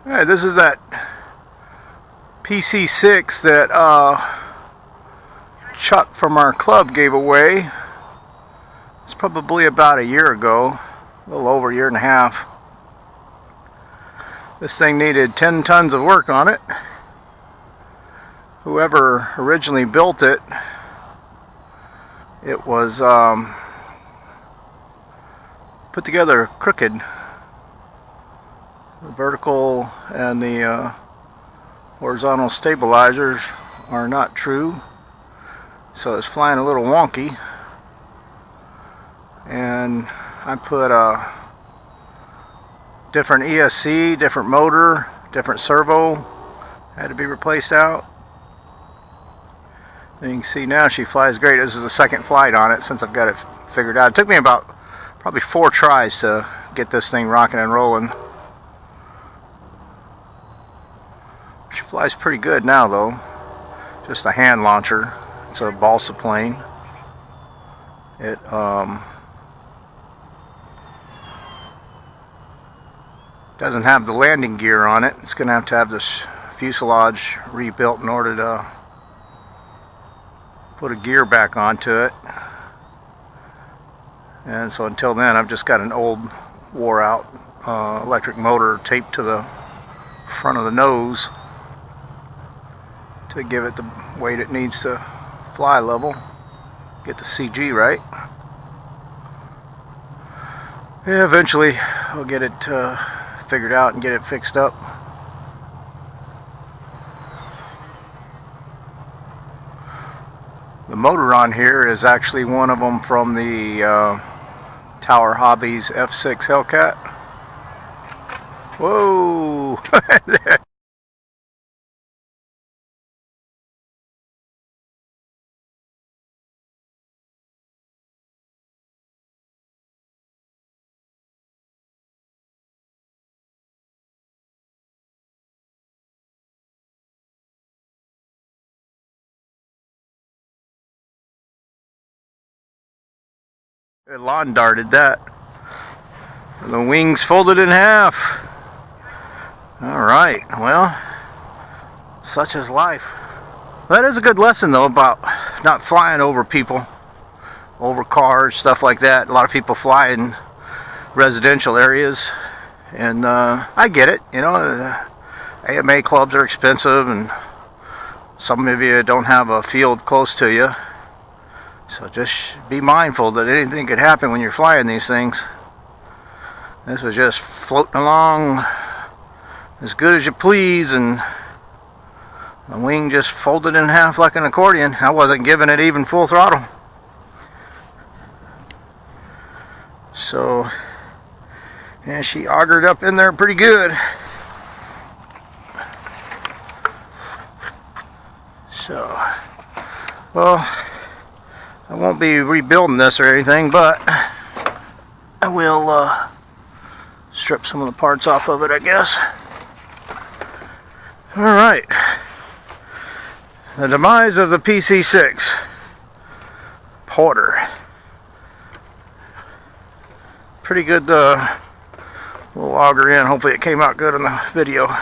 Alright, this is that PC-6 that Chuck from our club gave away. It's probably about a year ago, a little over a year and a half. This thing needed 10 tons of work on it. Whoever originally built it, it was put together crooked. The vertical and the horizontal stabilizers are not true, so it's flying a little wonky. And I put a different ESC, different motor, different servo had to be replaced out. And you can see now she flies great. This is the second flight on it since I've got it figured out. It took me about probably 4 tries to get this thing rocking and rolling. She flies pretty good now though. Just a hand launcher. It's a Balsa plane. It doesn't have the landing gear on it. It's going to have this fuselage rebuilt in order to put a gear back onto it. And so until then I've just got an old wore out electric motor taped to the front of the nose to give it the weight it needs to fly level, get the CG right. Yeah, eventually I'll get it figured out and get it fixed up. The motor on here is actually one of them from the Tower Hobbies F6 Hellcat. Whoa! It lawn darted that. The wings folded in half. Alright, well, such is life. That is a good lesson though about not flying over people, over cars, stuff like that. A lot of people fly in residential areas, and I get it, you know, AMA clubs are expensive and some of you don't have a field close to you. So just be mindful that anything could happen when you're flying these things. This was just floating along as good as you please, and the wing just folded in half like an accordion. I wasn't giving it even full throttle. So, yeah, she augered up in there pretty good. So, well, I won't be rebuilding this or anything, but I will strip some of the parts off of it, I guess. Alright. The demise of the PC-6. Porter. Pretty good little auger in. Hopefully it came out good in the video.